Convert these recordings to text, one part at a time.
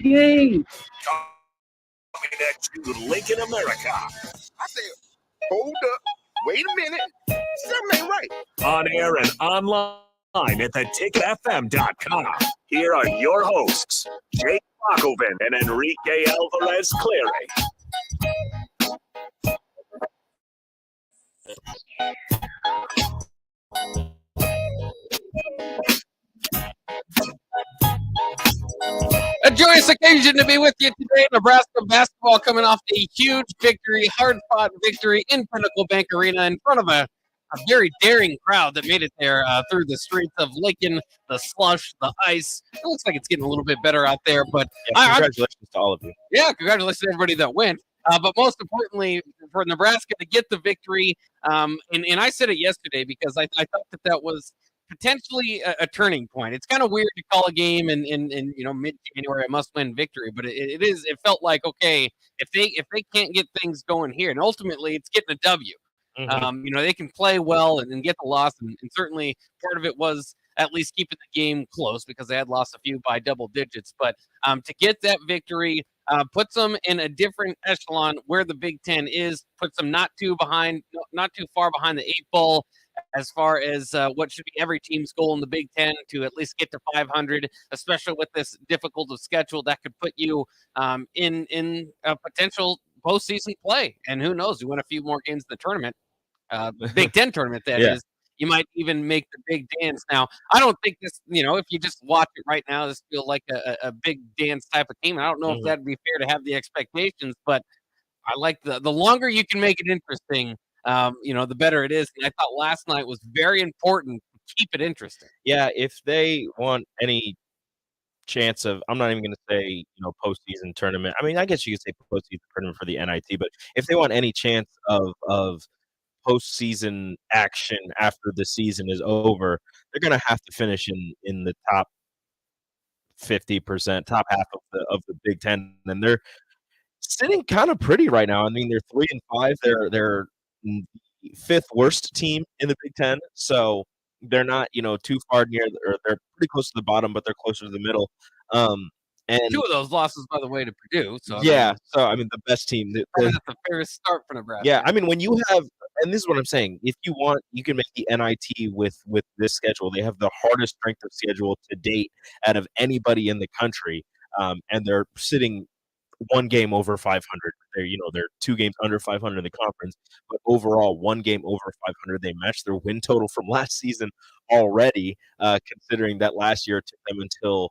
game. Coming at you, Lincoln, America. I said, hold up, wait a minute, something ain't right. On air and online at theticketfm.com. Here are your hosts, Jake Bakoven and Enrique Alvarez Clary. A joyous occasion to be with you today. Nebraska basketball coming off a huge victory, hard-fought victory in Pinnacle Bank Arena in front of a very daring crowd that made it there through the streets of Lincoln, the slush, the ice. It looks like it's getting a little bit better out there, but congratulations to all of you. Yeah, congratulations to everybody that went. But most importantly, for Nebraska to get the victory, and I said it yesterday because I thought that was potentially a turning point. It's kind of weird to call a game in mid-January a must-win victory, but it felt like, okay, if they can't get things going here, and ultimately it's getting a W. Mm-hmm. They can play well and get the loss, and certainly part of it was at least keeping the game close because they had lost a few by double digits. But to get that victory puts them in a different echelon where the Big Ten is, puts them not too far behind the eight ball as far as what should be every team's goal in the Big Ten to at least get to 500, especially with this difficult of schedule that could put you in a potential postseason play. And who knows, you win a few more games in the tournament, Big Ten tournament, that is. You might even make the big dance. Now, I don't think this, if you just watch it right now, this feels like a big dance type of team. I don't know if that'd be fair to have the expectations, but I like the longer you can make it interesting, the better it is. And I thought last night was very important to keep it interesting. Yeah, if they want any chance of, I'm not even going to say, postseason tournament. I mean, I guess you could say postseason tournament for the NIT, but if they want any chance of postseason action after the season is over, they're going to have to finish in the top 50%, top half of the Big Ten, and they're sitting kind of pretty right now. I mean, they're 3-5. They're fifth worst team in the Big Ten, so they're not too far near, or they're pretty close to the bottom, but they're closer to the middle. And two of those losses, by the way, to Purdue. So the best team. That's the fairest start for Nebraska. Yeah, I mean, when you have, and this is what I'm saying, if you want, you can make the NIT with this schedule. They have the hardest strength of schedule to date out of anybody in the country, and they're sitting one game over 500. They're 2 games under 500 in the conference, but overall 1 game over 500. They matched their win total from last season already, considering that last year it took them until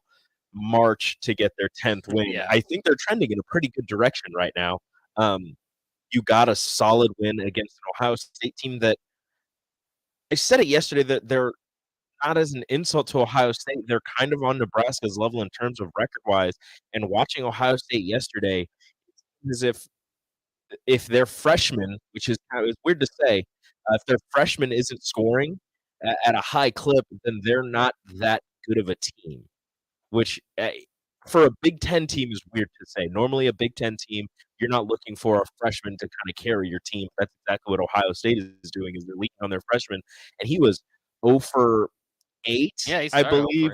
March to get their 10th win. Yeah. I think they're trending in a pretty good direction right now. You got a solid win against an Ohio State team that, I said it yesterday, that they're not as an insult to Ohio State. They're kind of on Nebraska's level in terms of record-wise. And watching Ohio State yesterday, as if their freshman, which is kind of weird to say, if their freshman isn't scoring at a high clip, then they're not that good of a team. Which for a Big Ten team is weird to say. Normally, a Big Ten team, you're not looking for a freshman to kind of carry your team. That's exactly what Ohio State is doing, is they're leaking on their freshman. And he was 0 for 8, I believe,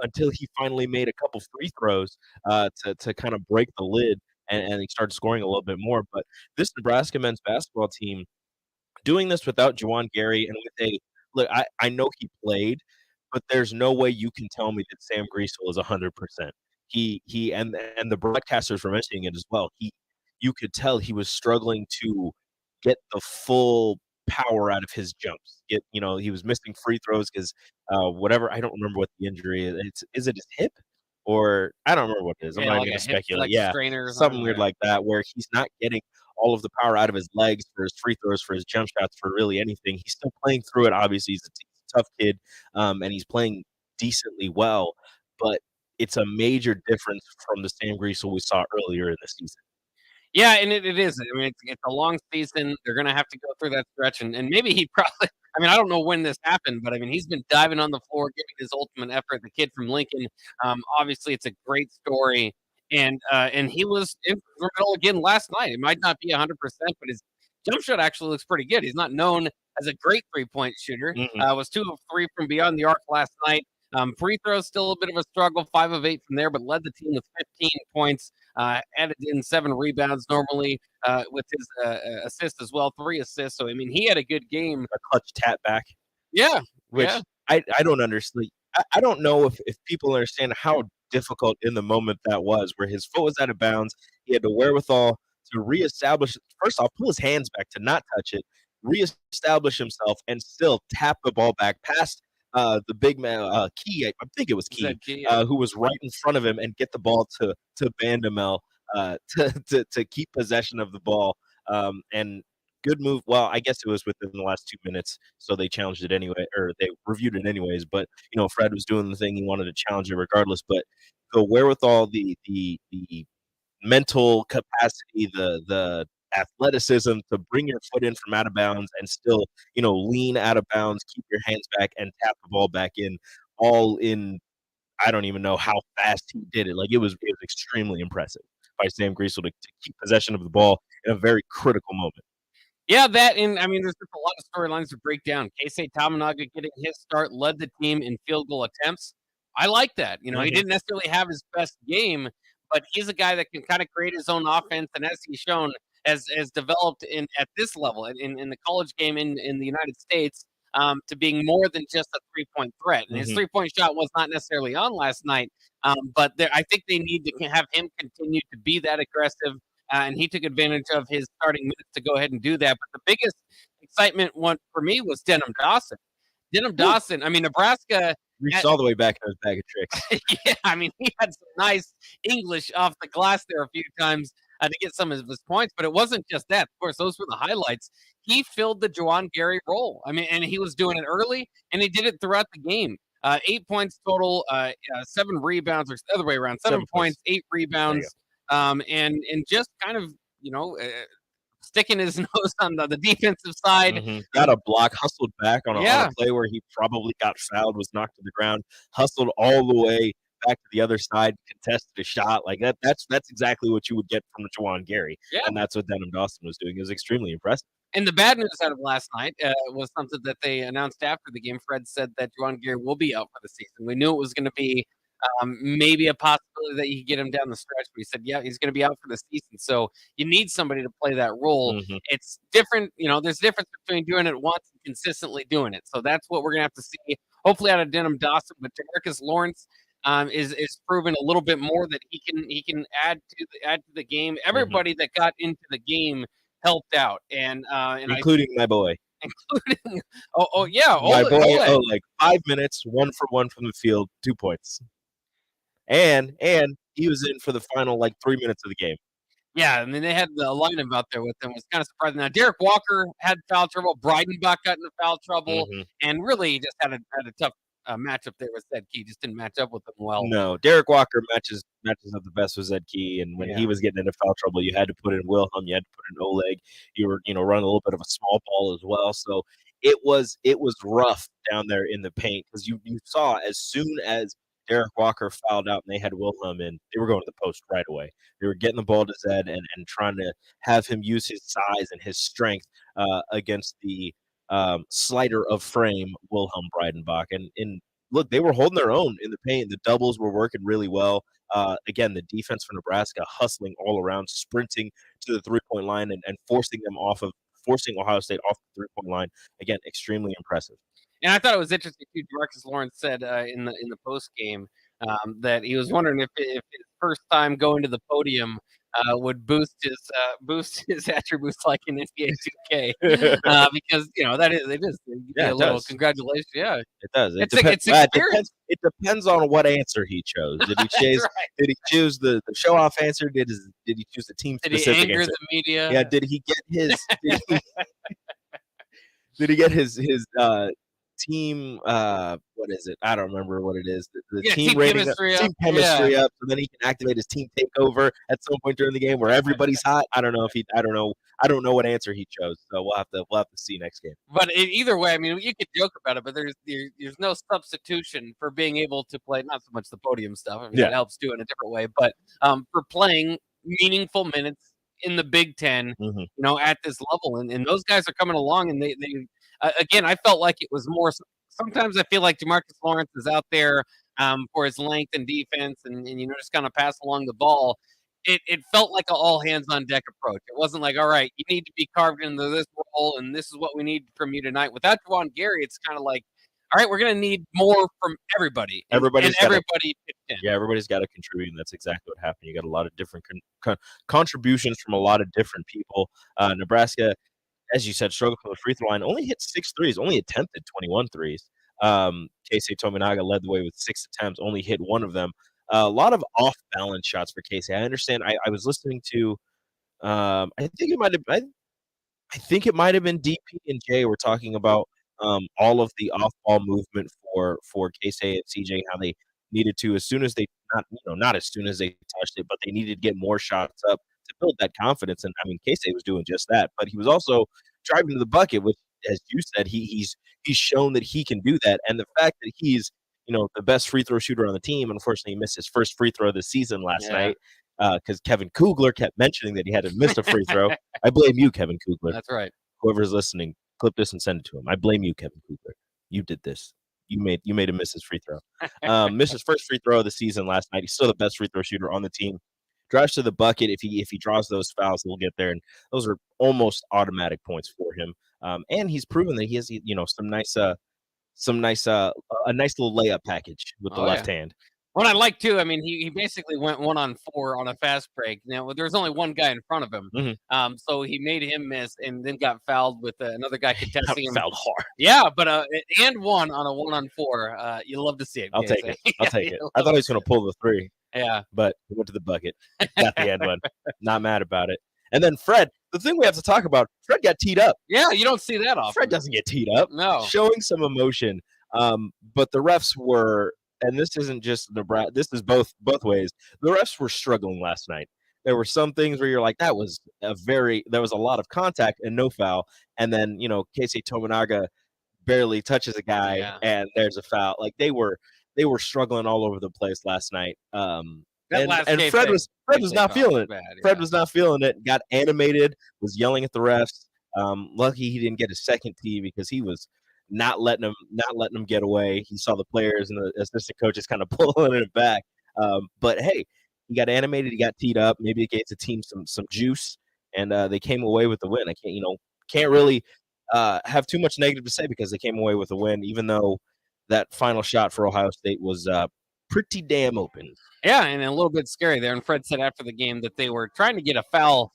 until he finally made a couple free throws to kind of break the lid, and he started scoring a little bit more. But this Nebraska men's basketball team, doing this without Juwan Gary and with look, I know he played, but there's no way you can tell me that Sam Griesel is 100%. He and the broadcasters were mentioning it as well. You could tell he was struggling to get the full power out of his jumps. He was missing free throws because whatever, I don't remember what the injury is. Is it his hip? Or I don't remember what it is. I'm not even going to speculate. Something weird like that, where he's not getting all of the power out of his legs for his free throws, for his jump shots, for really anything. He's still playing through it. Obviously, he's a tough kid, and he's playing decently well, but it's a major difference from the Sam Griesel we saw earlier in the season. Yeah, and it is. I mean, it's a long season. They're going to have to go through that stretch, and maybe he probably – I mean, I don't know when this happened, but, I mean, he's been diving on the floor, giving his ultimate effort. The kid from Lincoln, obviously it's a great story, and he was instrumental again last night. It might not be 100%, but his jump shot actually looks pretty good. He's not known as a great three-point shooter. Was 2 of 3 from beyond the arc last night. Free throws still a bit of a struggle, 5 of 8 from there, but led the team with 15 points. Added in 7 rebounds normally with his assist as well, 3 assists. So I mean, he had a good game. A clutch tap back. Yeah, which yeah. I don't understand. I don't know if people understand how difficult in the moment that was, where his foot was out of bounds. He had the wherewithal to reestablish, first off, pull his hands back to not touch it, reestablish himself, and still tap the ball back past the big man, Key. I think it was Key, who was right in front of him, and get the ball to Bandamel to keep possession of the ball. And good move. Well, I guess it was within the last 2 minutes, so they challenged it anyway, or they reviewed it anyways. But Fred was doing the thing; he wanted to challenge it regardless. But the wherewithal, the mental capacity, the athleticism to bring your foot in from out of bounds and still, lean out of bounds, keep your hands back, and tap the ball back in, all in. I don't even know how fast he did it. Like it was extremely impressive by Sam Griesel to keep possession of the ball in a very critical moment. Yeah, that, and I mean, there's just a lot of storylines to break down. Keisei Tamanaga getting his start, led the team in field goal attempts. I like that. He didn't necessarily have his best game, but he's a guy that can kind of create his own offense, and as he's shown, has developed at this level in the college game in the United States to being more than just a 3-point threat. And his 3-point shot was not necessarily on last night, but I think they need to have him continue to be that aggressive. And he took advantage of his starting minutes to go ahead and do that. But the biggest excitement one for me was Denham Dawson. Dawson, I mean, Nebraska reached all the way back in his bag of tricks. Yeah, I mean, he had some nice English off the glass there a few times to get some of his points, but it wasn't just that. Of course, those were the highlights. He filled the Juwan Gary role. I mean, and he was doing it early, and he did it throughout the game. 8 points total, 7 rebounds, or the other way around, 7 points, 8 rebounds. And just kind of, sticking his nose on the defensive side. Got a block, hustled back on a play where he probably got fouled, was knocked to the ground, hustled all the way back to the other side, contested a shot. Like that's exactly what you would get from Juwan Gary. Yeah. And that's what Denham Dawson was doing. It was extremely impressive. And the bad news out of last night was something that they announced after the game. Fred said that Juwan Gary will be out for the season. We knew it was going to be maybe a possibility that you could get him down the stretch, but he said, yeah, he's going to be out for the season. So you need somebody to play that role. It's different. There's a difference between doing it once and consistently doing it. So that's what we're going to have to see, hopefully out of Denham Dawson. But Demarcus Lawrence is proven a little bit more that he can add to the game. Everybody that got into the game helped out, and including my boy. Including my boy. Like 5 minutes, 1 for 1 from the field, 2 points. And he was in for the final 3 minutes of the game. Yeah, and then they had the lineup out there with them. It was kind of surprising. Now, Derek Walker had foul trouble. Breidenbach got into foul trouble, and really just had a tough matchup there with Zed Key. Just didn't match up with them well. No, Derek Walker matches up the best with Zed Key, and when he was getting into foul trouble, you had to put in Wilhelm, you had to put in Oleg. You were running a little bit of a small ball as well, so it was rough down there in the paint because you saw as soon as Derek Walker fouled out and they had Wilhelm in, they were going to the post right away. They were getting the ball to Zed and trying to have him use his size and his strength against the slider of frame Wilhelm Breidenbach. And look, they were holding their own in the paint. The doubles were working really well. Again, the defense for Nebraska hustling all around, sprinting to the three-point line and forcing Ohio State off the three-point line. Again, extremely impressive. And I thought it was interesting too. Demarcus Lawrence said in the post game that he was wondering if his first time going to the podium would boost his attributes like in NBA 2K because it is a little congratulations. Yeah, it does. It depends on what answer he chose. Did he choose? Right. Did he choose the show off answer? Did he choose the team specific answer? Did he anger the media? Yeah. Did he get his? Did he get his team what is it? I don't remember what it is. The team rating chemistry up, so then he can activate his team takeover at some point during the game where everybody's hot. I don't know what answer he chose. So we'll have to see next game. But either way, I mean, you could joke about it, but there's no substitution for being able to play. Not so much the podium stuff. I mean, it helps do it in a different way, but for playing meaningful minutes in the Big Ten, at this level, and those guys are coming along, and they again, I felt like it was more sometimes I feel like Demarcus Lawrence is out there for his length and defense, and just kind of pass along the ball. It felt like an all hands on deck approach. It wasn't like, all right, you need to be carved into this role, and this is what we need from you tonight. Without Juwan Gary, it's kind of like, all right, we're going to need more from everybody. Everybody pitched in. Yeah, everybody's got to contribute, and that's exactly what happened. You got a lot of different contributions from a lot of different people. Nebraska, as you said, struggled from the free throw line. Only hit 6 threes, only attempted 21 threes. Casey Tominaga led the way with 6 attempts, only hit 1 of them. A lot of off-balance shots for Casey. I understand. I was listening to, I think it might have been DP and Jay were talking about all of the off-ball movement for Casey and CJ, how they needed to, as soon as they not as soon as they touched it, but they needed to get more shots up to build that confidence. And I mean, Casey was doing just that, but he was also driving to the bucket, which, as you said, he's shown that he can do that. And the fact that he's the best free throw shooter on the team, unfortunately, he missed his first free throw of the season last night because Kevin Kugler kept mentioning that he hadn't missed a free throw. I blame you, Kevin Kugler. That's right. Whoever's listening, clip this and send it to him. I blame you, Kevin Kugler. You did this. You made him miss his free throw. Missed his first free throw of the season last night. He's still the best free throw shooter on the team. Drives to the bucket. If he draws those fouls, he'll get there, and those are almost automatic points for him. And he's proven that he has a nice little layup package with the left hand. What I like too, I mean, he basically went 1-on-4 on a fast break. Now there's only one guy in front of him, so he made him miss, and then got fouled with another guy contesting him. Fouled hard. Yeah, but and one on a 1-on-4. You love to see it. I'll take it. I thought he was going to pull the 3. Yeah, but he went to the bucket. Got the end one. Not mad about it. And then Fred, the thing we have to talk about, Fred got teed up. Yeah, you don't see that often. Fred doesn't get teed up. No. Showing some emotion. But the refs were, and this isn't just Nebraska, this is both ways. The refs were struggling last night. There were some things where you're like, there was a lot of contact and no foul. And then, Casey Tominaga barely touches a guy and there's a foul. Like they were struggling all over the place last night. And Fred was not feeling it. Fred was not feeling it. Got animated. Was yelling at the refs. Lucky he didn't get a second tee because he was not letting him get away. He saw the players and the assistant coaches kind of pulling it back. But hey, he got animated. He got teed up. Maybe it gave the team some juice, and they came away with the win. I can't really have too much negative to say because they came away with a win, even though that final shot for Ohio State was pretty damn open. Yeah, and a little bit scary there. And Fred said after the game that they were trying to get a foul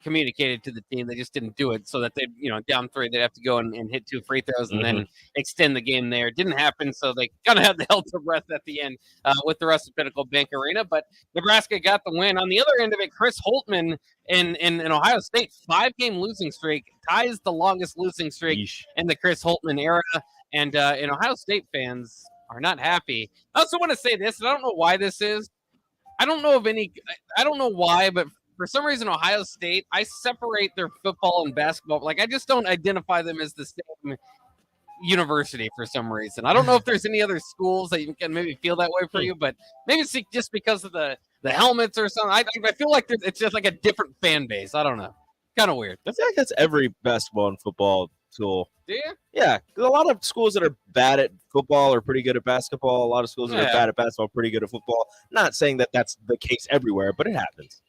communicated to the team. They just didn't do it, so that they, down 3, they'd have to go and hit 2 free throws and then extend the game there. It didn't happen, so they kind of had the hell to breath at the end with the rest of Pinnacle Bank Arena. But Nebraska got the win. On the other end of it, Chris Holtmann in Ohio State, 5-game losing streak, ties the longest losing streak in the Chris Holtmann era. And Ohio State fans are not happy. I also want to say this, and I don't know why this is. I don't know why, but for some reason, Ohio State, I separate their football and basketball. Like, I just don't identify them as the same university for some reason. I don't know if there's any other schools that you can maybe feel that way for you, but maybe it's just because of the helmets or something. I feel like it's just like a different fan base. I don't know. Kind of weird. I feel like that's every basketball and football school. Do you? Yeah, a lot of schools that are bad at football are pretty good at basketball. A lot of schools that are bad at basketball are pretty good at football. Not saying that that's the case everywhere, but it happens.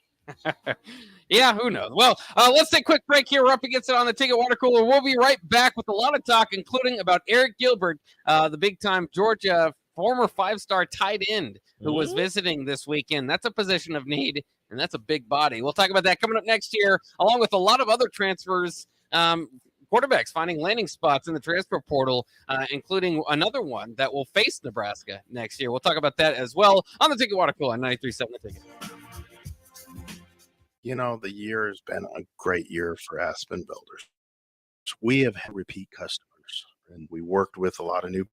Yeah, who knows? Well, let's take a quick break here. We're up against it on the Ticket Water Cooler. We'll be right back with a lot of talk, including about Eric Gilbert, the big-time Georgia former 5-star tight end who was visiting this weekend. That's a position of need, and that's a big body. We'll talk about that coming up next year, along with a lot of other transfers. Quarterbacks finding landing spots in the transfer portal, including another one that will face Nebraska next year. We'll talk about that as well on the Ticket Water Cooler on 93.7 The Ticket. The year has been a great year for Aspen Builders. We have had repeat customers, and we worked with a lot of new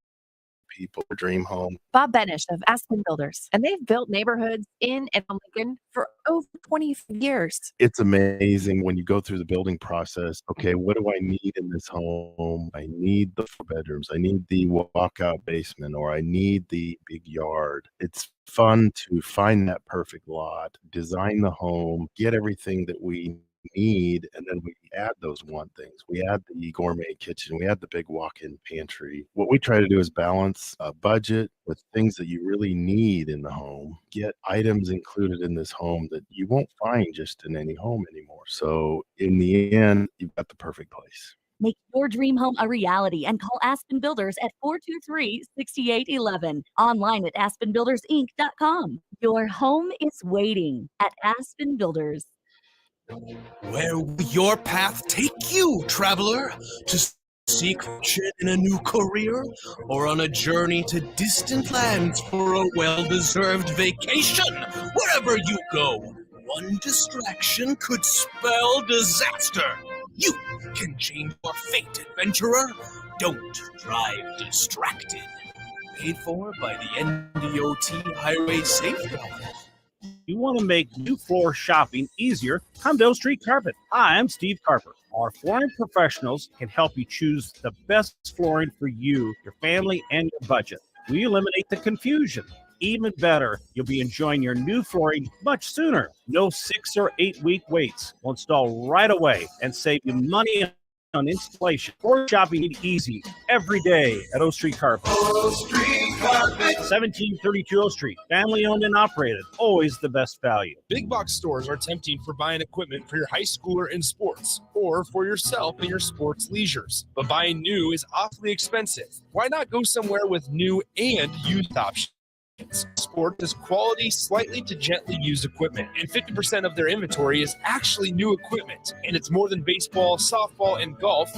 people, Dream Home. Bob Benish of Aspen Builders, and they've built neighborhoods in and on Lincoln for over 20 years. It's amazing when you go through the building process. Okay, what do I need in this home? I need the 4 bedrooms. I need the walkout basement, or I need the big yard. It's fun to find that perfect lot, design the home, get everything that we need, and then we add those want things. We add the gourmet kitchen, we add the big walk-in pantry. What we try to do is balance a budget with things that you really need in the home, get items included in this home that you won't find just in any home anymore. So in the end, you've got the perfect place. Make your dream home a reality and call Aspen Builders at 423-6811. Online at aspenbuildersinc.com. Your home is waiting at Aspen Builders. Where will your path take you, traveler? To seek fortune in a new career, or on a journey to distant lands for a well-deserved vacation? Wherever you go, one distraction could spell disaster. You can change your fate, adventurer. Don't drive distracted. Paid for by the NDOT Highway Safety Office. You want to make new floor shopping easier? Come to O Street Carpet. Hi, I'm Steve Carper. Our flooring professionals can help you choose the best flooring for you, your family, and your budget. We eliminate the confusion. Even better, you'll be enjoying your new flooring much sooner. No 6 or 8 week waits. We'll install right away and save you money on installation. Floor shopping made easy every day at O Street Carpet. O Street Carpet. 1732 O Street. Family owned and operated. Always the best value. Big box stores are tempting for buying equipment for your high schooler in sports or for yourself in your sports leisures. But buying new is awfully expensive. Why not go somewhere with new and used options? Sport is quality, slightly to gently used equipment, and 50% of their inventory is actually new equipment. And it's more than baseball, softball, and golf.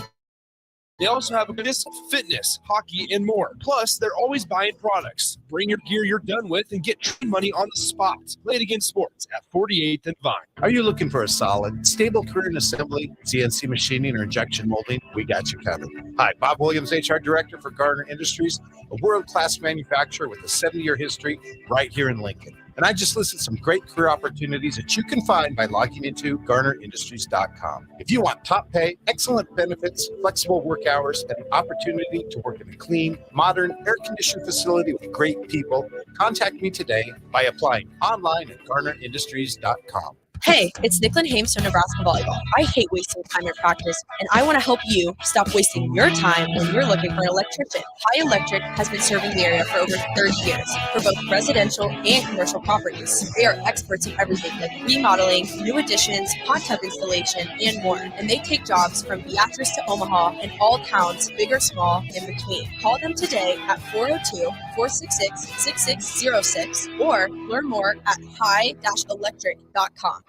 They also have tennis, fitness, hockey, and more. Plus, they're always buying products. Bring your gear you're done with and get trade money on the spot. Late Against Sports at 48th and Vine. Are you looking for a solid, stable career in assembly, CNC machining, or injection molding? We got you covered. Hi, Bob Williams, HR Director for Garner Industries, a world-class manufacturer with a 70-year history right here in Lincoln. And I just listed some great career opportunities that you can find by logging into GarnerIndustries.com. If you want top pay, excellent benefits, flexible work hours, and the opportunity to work in a clean, modern, air-conditioned facility with great people, contact me today by applying online at GarnerIndustries.com. Hey, it's Nicklin Hames from Nebraska Volleyball. I hate wasting time at practice, and I want to help you stop wasting your time when you're looking for an electrician. High Electric has been serving the area for over 30 years for both residential and commercial properties. They are experts in everything like remodeling, new additions, hot tub installation, and more. And they take jobs from Beatrice to Omaha and all towns, big or small, in between. Call them today at 402-466-6606 or learn more at high-electric.com.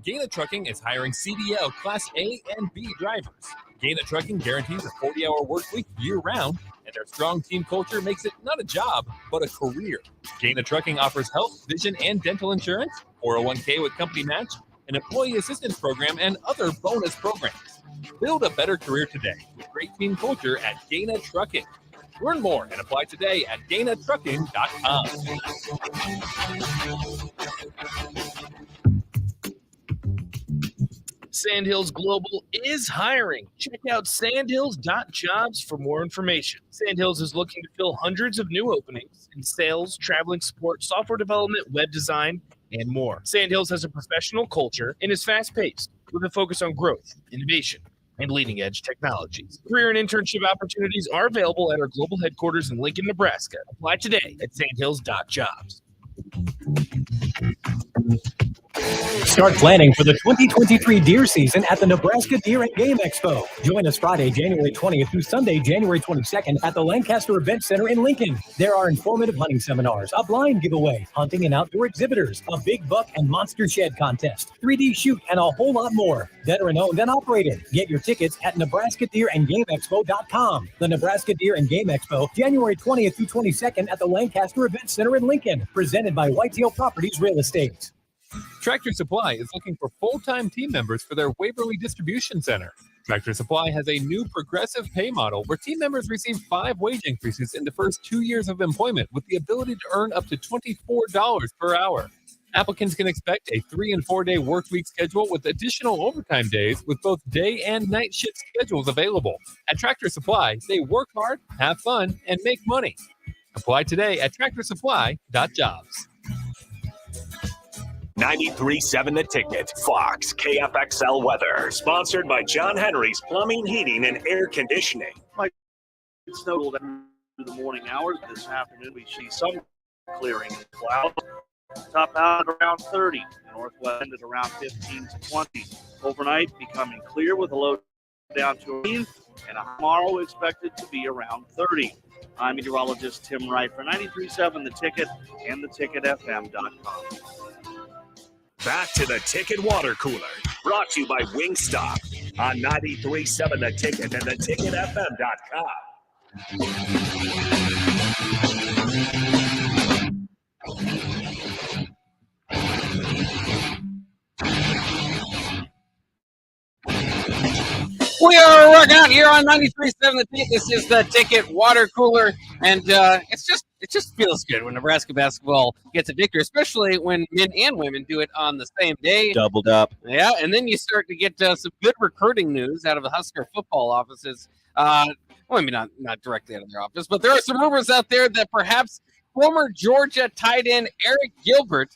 Gaina Trucking is hiring CDL Class A and B drivers. Gaina Trucking guarantees a 40-hour work week year-round, and their strong team culture makes it not a job, but a career. Gaina Trucking offers health, vision, and dental insurance, 401k with company match, an employee assistance program, and other bonus programs. Build a better career today with great team culture at Gaina Trucking. Learn more and apply today at GainaTrucking.com. Sandhills Global is hiring. Check out sandhills.jobs for more information. Sandhills is looking to fill hundreds of new openings in sales, traveling support, software development, web design, and more. Sandhills has a professional culture and is fast-paced with a focus on growth, innovation, and leading-edge technologies. Career and internship opportunities are available at our global headquarters in Lincoln, Nebraska. Apply today at sandhills.jobs. Start planning for the 2023 deer season at the Nebraska Deer and Game Expo. Join us Friday, January 20th through Sunday, January 22nd at the Lancaster Event Center in Lincoln. There are informative hunting seminars, a blind giveaway, hunting and outdoor exhibitors, a big buck and monster shed contest, 3D shoot, and a whole lot more. Veteran owned and operated. Get your tickets at NebraskaDeerAndGameExpo.com. The Nebraska Deer and Game Expo, January 20th through 22nd at the Lancaster Event Center in Lincoln. Presented by Whitetail Properties Real Estate. Tractor Supply is looking for full-time team members for their Waverly Distribution Center. Tractor Supply has a new progressive pay model where team members receive 5 wage increases in the first 2 years of employment with the ability to earn up to $24 per hour. Applicants can expect a 3- and 4-day work week schedule with additional overtime days with both day and night shift schedules available. At Tractor Supply, they work hard, have fun, and make money. Apply today at tractorsupply.jobs. 93.7 The Ticket, Fox, KFXL weather. Sponsored by John Henry's Plumbing, Heating, and Air Conditioning. It snowed through the morning hours. This afternoon, we see some clearing in clouds. Top out at around 30. Northwest end at around 15 to 20. Overnight, becoming clear with a low down to 18. And tomorrow expected to be around 30. I'm meteorologist Tim Wright for 93.7 The Ticket and theticketfm.com. Back to the Ticket Water Cooler, brought to you by Wingstop on 93.7 The Ticket and theticketfm.com. We are working out here on 93.7 The Ticket. This is the Ticket Water Cooler, and it just feels good when Nebraska basketball gets a victory, especially when men and women do it on the same day. Doubled up. Yeah, and then you start to get some good recruiting news out of the Husker football offices. Well, maybe not directly out of their office, but there are some rumors out there that perhaps former Georgia tight end Eric Gilbert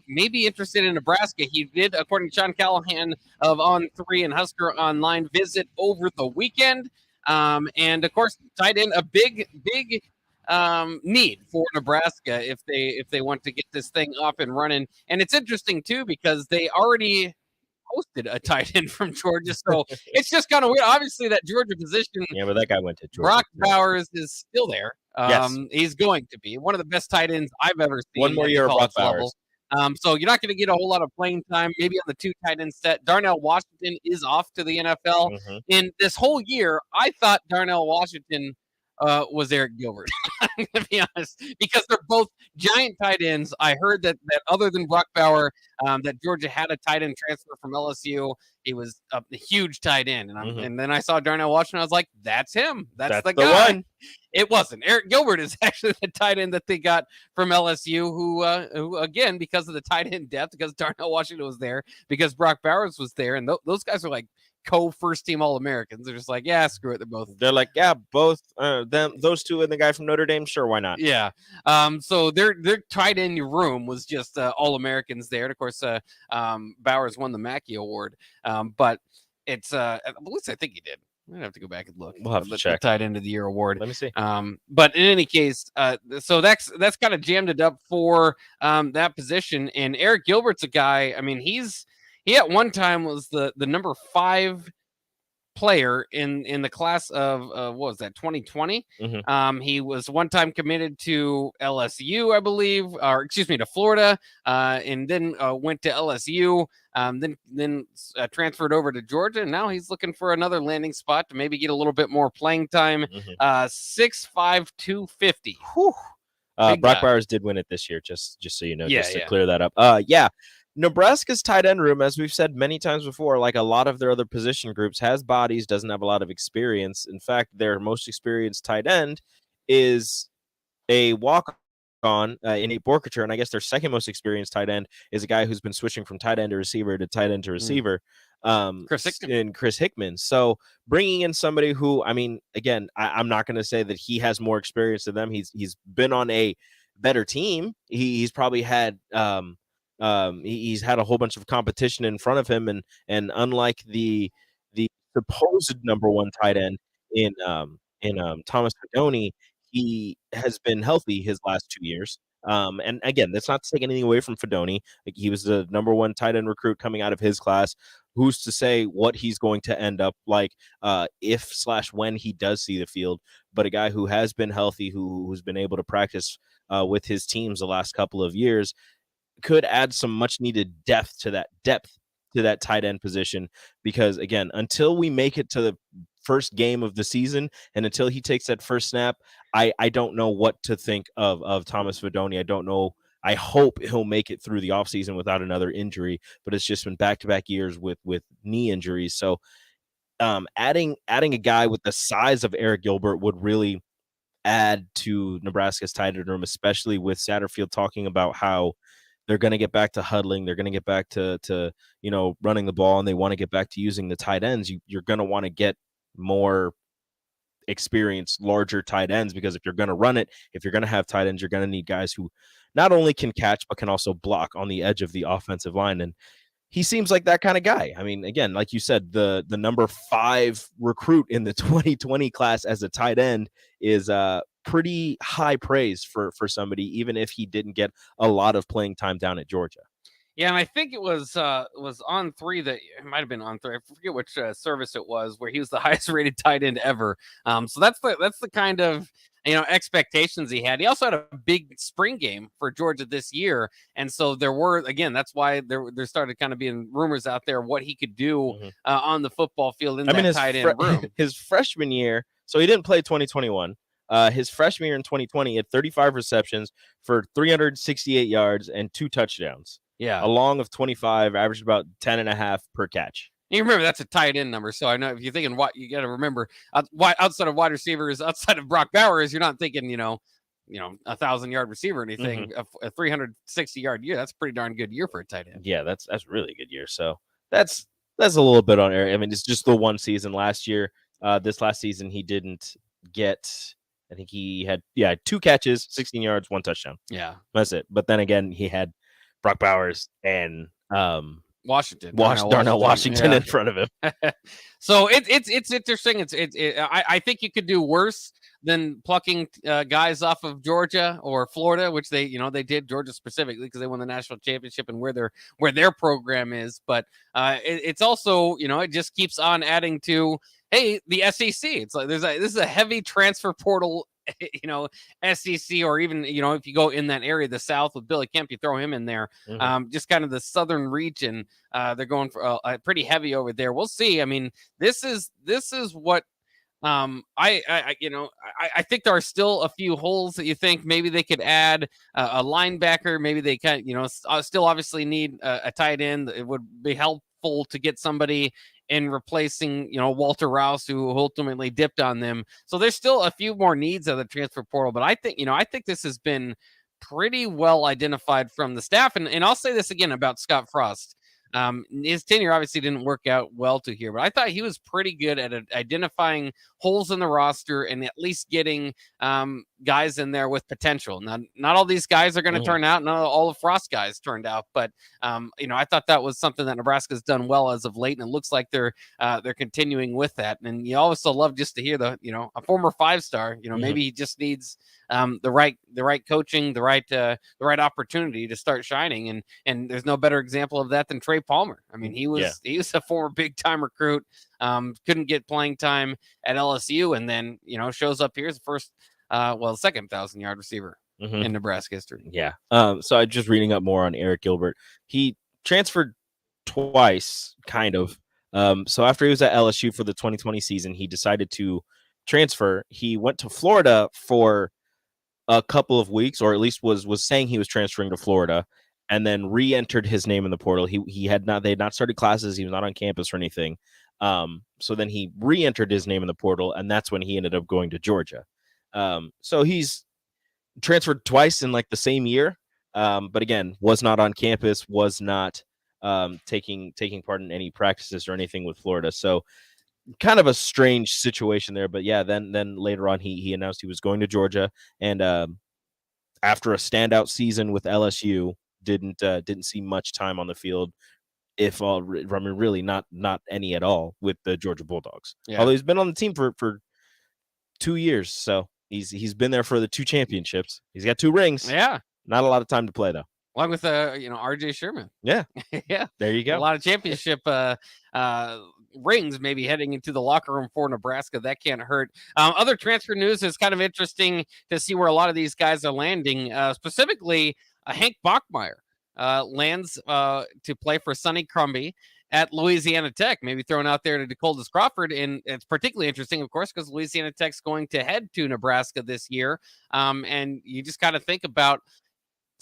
may be interested in Nebraska. He did, according to Sean Callahan of On3 and Husker Online, visit over the weekend. And of course, tight end, a big need for Nebraska if they want to get this thing up and running. And it's interesting too because they already hosted a tight end from Georgia, so it's just kind of weird. Obviously, that Georgia position. Yeah, but that guy went to Georgia. Brock Bowers is still there. Yes. He's going to be one of the best tight ends I've ever seen. One more year of Brock Bowers. So you're not going to get a whole lot of playing time, maybe on the two tight end set. Darnell Washington is off to the NFL. Mm-hmm. In this whole year, I thought Darnell Washington was Eric Gilbert, to be honest, because they're both giant tight ends. I heard that other than Brock Bauer, that Georgia had a tight end transfer from LSU. He was a huge tight end. And then I saw Darnell Washington. I was like, that's him. That's the guy. One. It wasn't. Eric Gilbert is actually the tight end that they got from LSU, who again, because of the tight end depth, because Darnell Washington was there, because Brock Bowers was there, and those guys are like co-first team All-Americans. They're just like, yeah, screw it. They're like, yeah, both those two and the guy from Notre Dame, sure, why not? Yeah. So their tight end room was just All-Americans there. And of course, Bowers won the Mackey Award. But it's at least I think he did. I'm gonna have to go back and look. We'll have to check the tight end of the year award. Let me see. But in any case, so that's kind of jammed it up for that position. And Eric Gilbert's a guy. I mean, he at one time was the number 5 player in the class of what was that, 2020? He was one time committed to LSU, I believe, or excuse me, to Florida, and then went to LSU, then transferred over to Georgia, and now he's looking for another landing spot to maybe get a little bit more playing time. 6'5", 250. Whew. Brock Bowers did win it this year, just so you know, just to clear that up. Nebraska's tight end room, as we've said many times before, like a lot of their other position groups, has bodies, doesn't have a lot of experience. In fact, their most experienced tight end is a walk-on in Nate Borkacher, and I guess their second most experienced tight end is a guy who's been switching from tight end to receiver to tight end to receiver, Chris Hickman. So bringing in somebody who, I mean, again, I'm not going to say that he has more experience than them. He's been on a better team. He's probably had he's had a whole bunch of competition in front of him, and unlike the supposed number 1 tight end in Thomas Fedoni, he has been healthy his last 2 years. And again, that's not to take anything away from Fedoni. Like, he was the number 1 tight end recruit coming out of his class. Who's to say what he's going to end up like if/when he does see the field? But a guy who has been healthy, who's been able to practice with his teams the last couple of years, could add some much needed depth to that tight end position, because again, until we make it to the first game of the season and until he takes that first snap, I don't know what to think of Thomas Fedoni. I don't know. I hope he'll make it through the offseason without another injury, but it's just been back-to-back years with knee injuries. So adding a guy with the size of Eric Gilbert would really add to Nebraska's tight end room, especially with Satterfield talking about how they're going to get back to huddling. They're going to get back to running the ball, and they want to get back to using the tight ends. You're going to want to get more experienced, larger tight ends, because if you're going to run it, if you're going to have tight ends, you're going to need guys who not only can catch, but can also block on the edge of the offensive line. And he seems like that kind of guy. I mean, again, like you said, the number 5 recruit in the 2020 class as a tight end is pretty high praise for somebody, even if he didn't get a lot of playing time down at Georgia. Yeah, and I think it was On Three that it might have been On Three. I forget which service it was where he was the highest rated tight end ever. So that's the kind of expectations he had. He also had a big spring game for Georgia this year, and so there were, again, that's why there started kind of being rumors out there of what he could do on the football field in that tight end room. His freshman year, so he didn't play 2021. His freshman year in 2020, he had 35 receptions for 368 yards and 2 touchdowns. Yeah, a long of 25, averaged about 10.5 per catch. You remember that's a tight end number, so I know if you're thinking what you got to remember outside of wide receivers, outside of Brock Bowers, you're not thinking 1,000-yard receiver or anything. A 360-yard year, that's a pretty darn good year for a tight end. Yeah, that's really a good year. So that's a little bit on air. I mean, it's just the one season last year. This last season he didn't get. I think he had 2 catches, 16 yards, 1 touchdown. Yeah, that's it. But then again, he had Brock Bowers and Darnell Washington in front of him. So it's interesting. I think you could do worse than plucking guys off of Georgia or Florida, which they did, Georgia specifically because they won the national championship and where their program is. But it's also it just keeps on adding to the SEC. It's like this is a heavy transfer portal. SEC, or even if you go in that area, the South with Billy Kemp, you throw him in there. Just kind of the southern region, they're going for pretty heavy over there. We'll see. I mean, this is what I think there are still a few holes that you think maybe they could add a linebacker. Maybe they can still obviously need a tight end. It would be helpful to get somebody in replacing, Walter Rouse, who ultimately dipped on them. So there's still a few more needs of the transfer portal, but I think this has been pretty well identified from the staff. And I'll say this again about Scott Frost. His tenure obviously didn't work out well to here, but I thought he was pretty good at identifying holes in the roster and at least getting guys in there with potential. Now, not all these guys are going to turn out. Not all the Frost guys turned out, but I thought that was something that Nebraska's done well as of late, and it looks like they're continuing with that. And you also love just to hear a former 5-star. Maybe he just needs the right coaching, the right opportunity to start shining. And there's no better example of that than Trey Palmer. I mean, he was a former big time recruit, couldn't get playing time at LSU, and then shows up here as the first, second 1,000-yard receiver in Nebraska history. Yeah. So I'm just reading up more on Eric Gilbert. He transferred twice, kind of. So after he was at LSU for the 2020 season, he decided to transfer. He went to Florida for a couple of weeks, or at least was saying he was transferring to Florida, and then re-entered his name in the portal. They had not started classes. He was not on campus or anything. So then he re-entered his name in the portal, and that's when he ended up going to Georgia. So he's transferred twice in like the same year, but again, was not on campus, was not taking part in any practices or anything with Florida. So kind of a strange situation there. But yeah, then later on he announced he was going to Georgia, and after a standout season with LSU, didn't see much time on the field, if all. I mean, really not any at all with the Georgia Bulldogs. Yeah. Although he's been on the team for 2 years, so he's been there for the 2 championships. He's got 2 rings. Yeah, not a lot of time to play though. Along with RJ Sherman. Yeah, yeah. There you go. A lot of championship rings maybe heading into the locker room for Nebraska. That can't hurt. Other transfer news is kind of interesting to see where a lot of these guys are landing. Specifically, Hank Bachmeier lands to play for Sonny Crumby at Louisiana Tech, maybe thrown out there to DeColdis Crawford. And it's particularly interesting, of course, because Louisiana Tech's going to head to Nebraska this year. And you just got to think about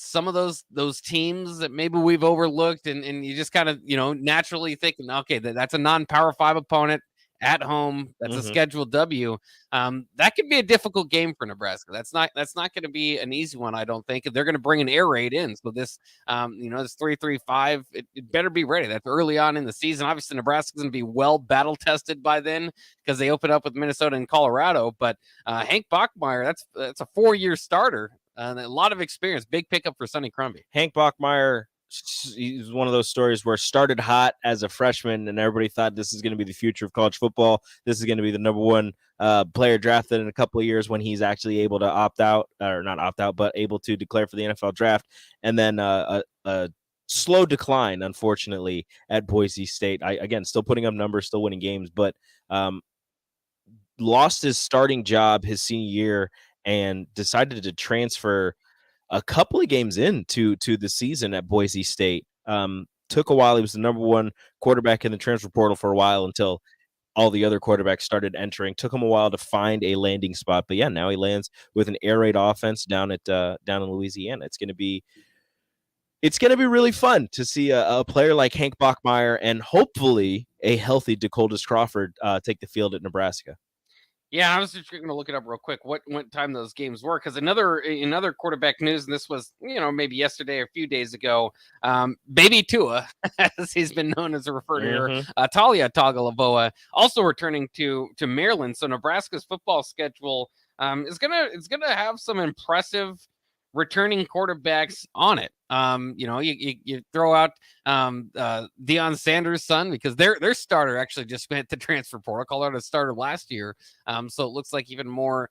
some of those teams that maybe we've overlooked, and you just kind of naturally thinking, okay, that's a non-Power 5 opponent at home. That's a scheduled W. That could be a difficult game for Nebraska. That's not going to be an easy one, I don't think. They're going to bring an air raid in, so this this 3-3-5, it better be ready. That's early on in the season. Obviously, Nebraska's going to be well battle tested by then because they open up with Minnesota and Colorado. But Hank Bachmeier, that's a 4-year starter. a lot of experience. Big pickup for Sonny Crumby. Hank Bachmeier, he's one of those stories where started hot as a freshman, and everybody thought this is going to be the future of college football. This is going to be the number one player drafted in a couple of years when he's actually able to opt out, or not opt out, but able to declare for the NFL draft. And then a slow decline, unfortunately, at Boise State. Again, still putting up numbers, still winning games, but lost his starting job his senior year and decided to transfer a couple of games into the season at Boise State. Took a while. He was the number one quarterback in the transfer portal for a while until all the other quarterbacks started entering. Took him a while to find a landing spot, but yeah, now he lands with an air raid offense down in Louisiana. It's going to be really fun to see a player like Hank Bachmeier and hopefully a healthy Dakotas Crawford take the field at Nebraska. Yeah, I was just going to look it up real quick. What time those games were? Because another quarterback news, and this was maybe yesterday or a few days ago. Baby Tua, as he's been known as a referred here, Talia Tagovailoa, also returning to Maryland. So Nebraska's football schedule is gonna have some impressive returning quarterbacks on it. You throw out Deion Sanders' son, because their starter actually just went to transfer portal. Colorado starter last year. So it looks like even more.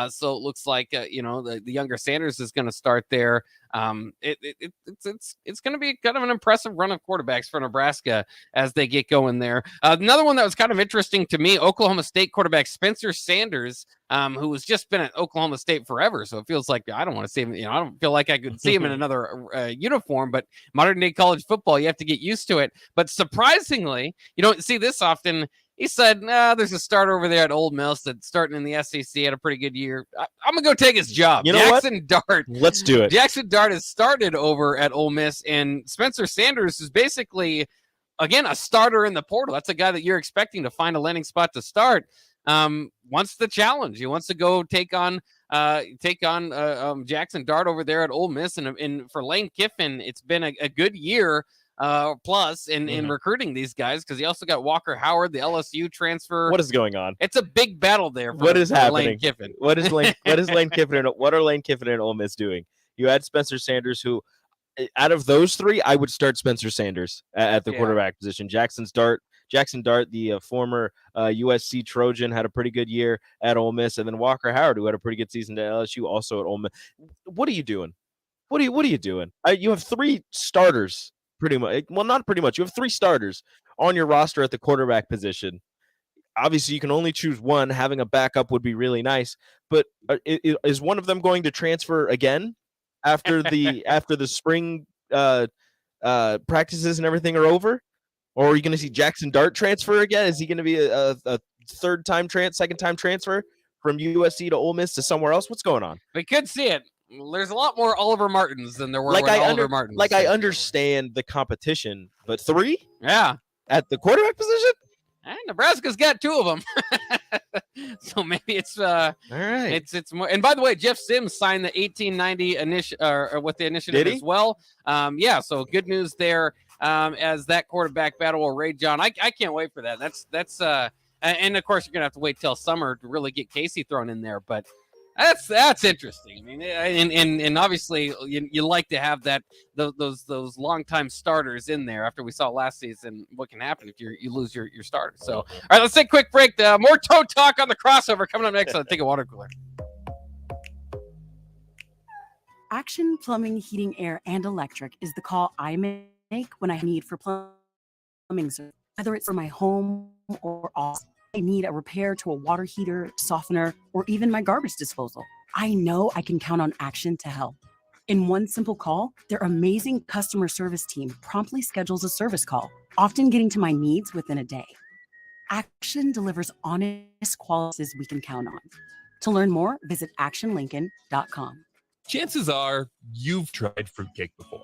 So it looks like the younger Sanders is going to start there. It's going to be kind of an impressive run of quarterbacks for Nebraska as they get going there. Another one that was kind of interesting to me, Oklahoma State quarterback Spencer Sanders, who has just been at Oklahoma State forever. So it feels like I don't want to see him. I don't feel like I could see him in another uniform. But modern day college football, you have to get used to it. But surprisingly, you don't see this often. He said, there's a starter over there at Ole Miss that's starting in the SEC, had a pretty good year. I'm going to go take his job. You know Jackson Dart. Let's do it. Jackson Dart has started over at Ole Miss, and Spencer Sanders is basically, again, a starter in the portal. That's a guy that you're expecting to find a landing spot to start. Wants the challenge. He wants to go take on Jackson Dart over there at Ole Miss. And for Lane Kiffin, it's been a good year plus in recruiting these guys, because he also got Walker Howard, the LSU transfer. What is going on? It's a big battle there. What is happening? Lane Kiffin. What is Lane Kiffin? What are Lane Kiffin and Ole Miss doing? You had Spencer Sanders, who, out of those three, I would start Spencer Sanders at the quarterback position. Jackson Dart, the former USC Trojan, had a pretty good year at Ole Miss, and then Walker Howard, who had a pretty good season at LSU, also at Ole Miss. What are you doing? What are you doing? You have three starters. Pretty much. Well, not pretty much. You have three starters on your roster at the quarterback position. Obviously, you can only choose one. Having a backup would be really nice. But is one of them going to transfer again after the spring practices and everything are over? Or are you going to see Jackson Dart transfer again? Is he going to be a second time transfer from USC to Ole Miss to somewhere else? What's going on? We could see it. There's a lot more Oliver Martins than there were Oliver Martins. I understand the competition, but three? Yeah. At the quarterback position? Nebraska's got two of them. So maybe it's all right. It's more. And by the way, Jeff Sims signed the 1890 with the initiative as well. So good news there. As that quarterback battle will rage on. I can't wait for that. That's and of course you're gonna have to wait till summer to really get Casey thrown in there, but that's interesting. I mean, and obviously you like to have those longtime starters in there after we saw last season what can happen if you lose your starter. So, all right, let's take a quick break. More toe talk on the crossover coming up next on Take a Water Cooler. Action Plumbing, Heating, Air, and Electric is the call I make when I need for plumbing service, whether it's for my home or office. I need a repair to a water heater, softener, or even my garbage disposal. I know I can count on Action to help. In one simple call, their amazing customer service team promptly schedules a service call, often getting to my needs within a day. Action delivers honest qualities we can count on. To learn more, visit actionlincoln.com. Chances are you've tried fruitcake before.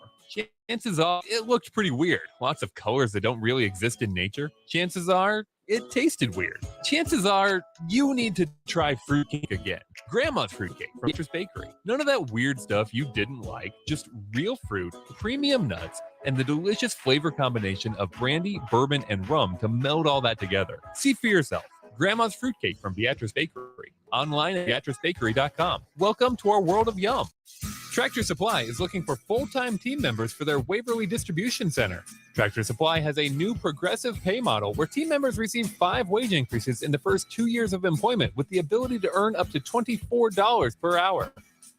Chances are it looked pretty weird. Lots of colors that don't really exist in nature. Chances are it tasted weird. Chances are you need to try fruitcake again. Grandma's fruitcake from Nature's Bakery. None of that weird stuff you didn't like, just real fruit, premium nuts, and the delicious flavor combination of brandy, bourbon, and rum to meld all that together. See for yourself. Grandma's fruitcake from Beatrice Bakery. Online at beatricebakery.com. Welcome to our world of yum. Tractor Supply is looking for full-time team members for their Waverly Distribution Center. Tractor Supply has a new progressive pay model where team members receive 5 wage increases in the first 2 years of employment with the ability to earn up to $24 per hour.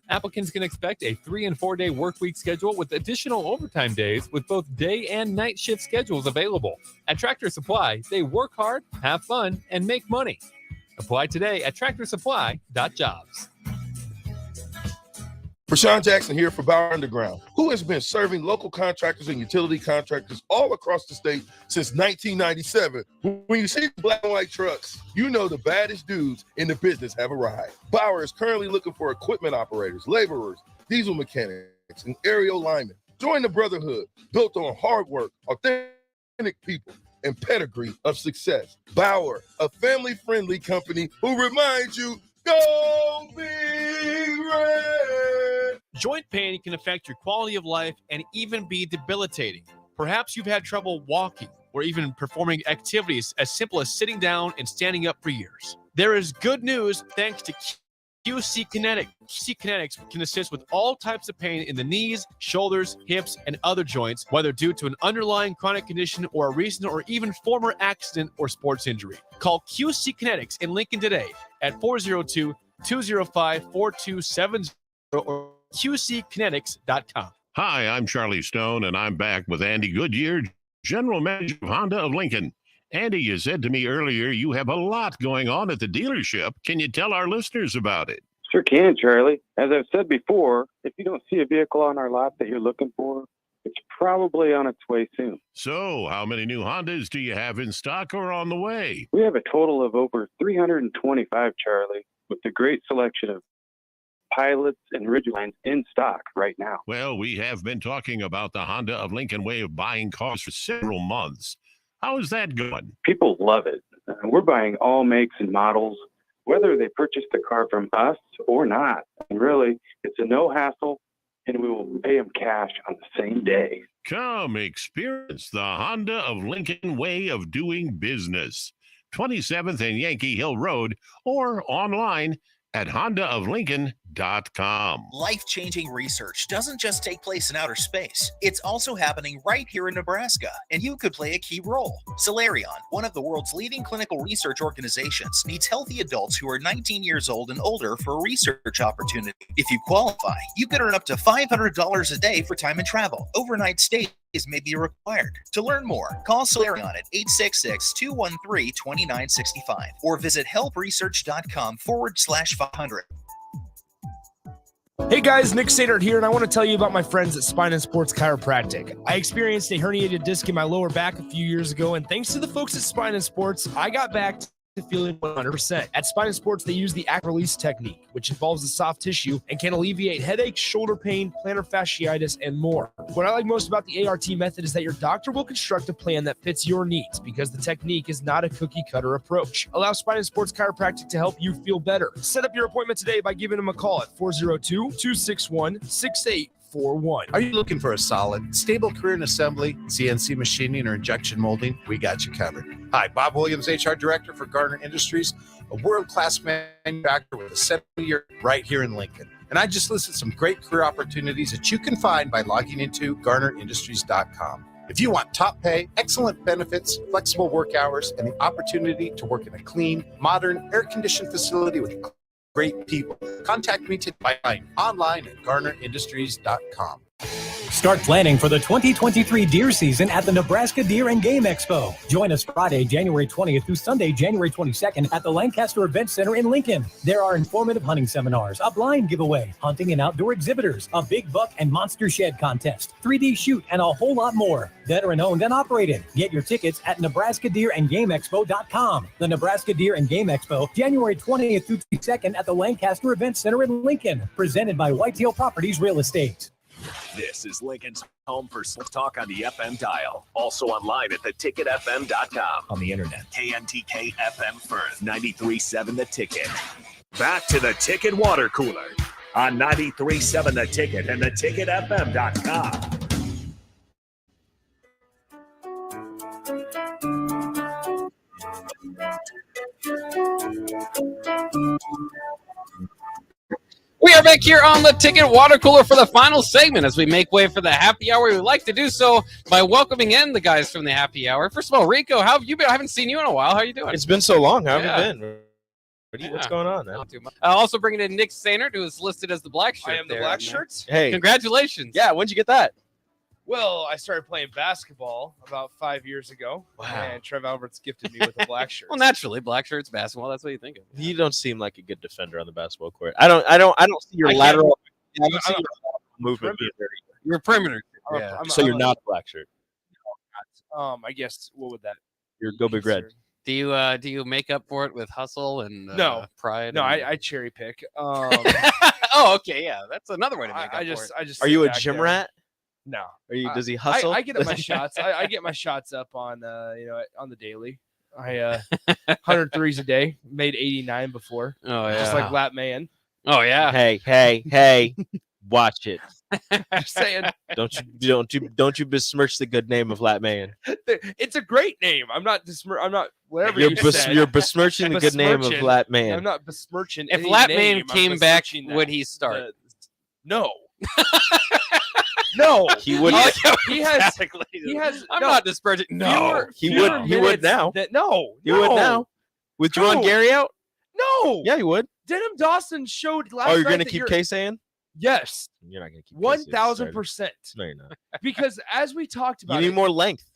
Applicants can expect a 3- and 4-day work week schedule with additional overtime days with both day and night shift schedules available. At Tractor Supply, they work hard, have fun, and make money. Apply today at tractorsupply.jobs. Rashawn Jackson here for Bauer Underground, who has been serving local contractors and utility contractors all across the state since 1997. When you see black and white trucks, you know the baddest dudes in the business have arrived. Bauer is currently looking for equipment operators, laborers, diesel mechanics, and aerial linemen. Join the brotherhood built on hard work, authentic people, and pedigree of success. Bauer, a family-friendly company who reminds you, go Big Red! Joint pain can affect your quality of life and even be debilitating. Perhaps you've had trouble walking or even performing activities as simple as sitting down and standing up for years. There is good news thanks to QC Kinetics. QC Kinetics can assist with all types of pain in the knees, shoulders, hips, and other joints, whether due to an underlying chronic condition or a recent or even former accident or sports injury. Call QC Kinetics in Lincoln today at 402-205-4270 or QCkinetics.com. Hi, I'm Charlie Stone, and I'm back with Andy Goodyear, General Manager of Honda of Lincoln. Andy, you said to me earlier you have a lot going on at the dealership. Can you tell our listeners about it? Sure can, Charlie. As I've said before, if you don't see a vehicle on our lot that you're looking for, it's probably on its way soon. So, how many new Hondas do you have in stock or on the way? We have a total of over 325, Charlie, with a great selection of Pilots and Ridgelines in stock right now. Well, we have been talking about the Honda of Lincoln way of buying cars for several months. How is that going? People love it. We're buying all makes and models, whether they purchase the car from us or not. And really, it's a no hassle, and we will pay them cash on the same day. Come experience the Honda of Lincoln way of doing business. 27th and Yankee Hill Road or online at hondaoflincoln.com. Life-changing research doesn't just take place in outer space. It's also happening right here in Nebraska, and you could play a key role. Solarion, one of the world's leading clinical research organizations, needs healthy adults who are 19 years old and older for a research opportunity. If you qualify, you could earn up to $500 a day for time and travel. Overnight stays may be required. To learn more, call Solarion at 866-213-2965 or visit helpresearch.com/500. Hey guys, Nick Sadert here, and I want to tell you about my friends at Spine and Sports Chiropractic. I experienced a herniated disc in my lower back a few years ago, and thanks to the folks at Spine and Sports, I got back to feeling 100%. At Spine and Sports, they use the Active Release technique, which involves the soft tissue and can alleviate headaches, shoulder pain, plantar fasciitis, and more. What I like most about the ART method is that your doctor will construct a plan that fits your needs because the technique is not a cookie-cutter approach. Allow Spine and Sports Chiropractic to help you feel better. Set up your appointment today by giving them a call at 402-261-6841. Are you looking for a solid, stable career in assembly, CNC machining, or injection molding? We got you covered. Hi, Bob Williams, HR Director for Garner Industries, a world-class manufacturer with a 7-year right here in Lincoln. And I just listed some great career opportunities that you can find by logging into GarnerIndustries.com. If you want top pay, excellent benefits, flexible work hours, and the opportunity to work in a clean, modern, air-conditioned facility with great people, contact me today online at GarnerIndustries.com. Start planning for the 2023 deer season at the Nebraska Deer and Game Expo. Join us Friday, January 20th through Sunday, January 22nd at the Lancaster Event Center in Lincoln. There are informative hunting seminars, a blind giveaway, hunting and outdoor exhibitors, a big buck and monster shed contest, 3D shoot, and a whole lot more. Veteran owned and operated. Get your tickets at NebraskaDeerAndGameExpo.com. The Nebraska Deer and Game Expo, January 20th through 22nd at the Lancaster Event Center in Lincoln. Presented by Whitetail Properties Real Estate. This is Lincoln's home for sports talk on the FM dial. Also online at theticketfm.com. On the internet. KNTK FM Firth, 93.7 The Ticket. Back to the Ticket Water Cooler on 93.7 The Ticket and theticketfm.com. We are back here on the Ticket Water Cooler for the final segment as we make way for the happy hour. We like to do so by welcoming in the guys from the happy hour. First of all, Rico, how have you been? I haven't seen you in a while. How are you doing? It's been so long. How have Yeah. you been? What's going on, man? Not too much. Also bringing in Nick Sainert, who is listed as the black shirt. I am the there black on there. shirts. Hey. Congratulations. Yeah, when'd you get that? Well, I started playing basketball about 5 years ago, and Trev Alberts gifted me with a black shirt. Well, naturally, black shirts, basketball. That's what you think of. You don't seem like a good defender on the basketball court. I don't see your I can't- lateral. I'm- I don't see I'm- your lateral movement being very good. You're a perimeter. Yeah. So you're not a black shirt. I guess what would that? You're go big red. Do you make up for it with hustle and No pride? No, and... I cherry pick. Oh, okay, yeah, that's another way to make up I for just it. sit Are you a back gym there. rat? No. Does he hustle? I get my shots. I get my shots up on on the daily. I 103s a day. Made 89 before. Oh yeah. Just like Lat Man. Oh yeah. Hey, watch it. Just saying. Don't you besmirch the good name of Lat Man. It's a great name. I'm not whatever you said. You're besmirching the good name of Besmirching. Lat Man. I'm not besmirching. If any Lat name, Man I'm came back, besmirching would that. he start? No. No, He would. He has. Exactly. He has. I'm no, not disparaging. No, He would minutes now. That, no, He would now. With Juwan No. Gary out? No. Yeah, he would. Denim Dawson showed last. Oh, you're night gonna that keep you're- K saying? Yes, You're not gonna keep 1,000%. No, you're not. Because as we talked You about, need it, more length.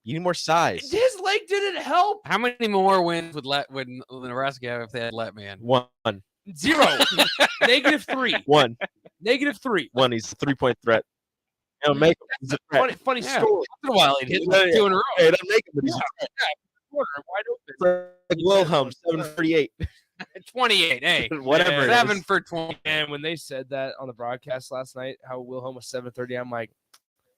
You need more size. his leg didn't help. How many more wins would Nebraska have if they had Lat Man? One. 0, -3, One. -3. One. He's a 3-point threat. He'll make him. He's a threat. Funny Yeah. story. Once in a while, he'd hit Yeah, yeah. 2 in a row. Hey, don't make him, but he's a threat. Corner, wide open. Like Wilhelm, 738. 28. Hey, Whatever it 7 is. for 20. And when they said that on the broadcast last night, how Wilhelm was 730, I'm like,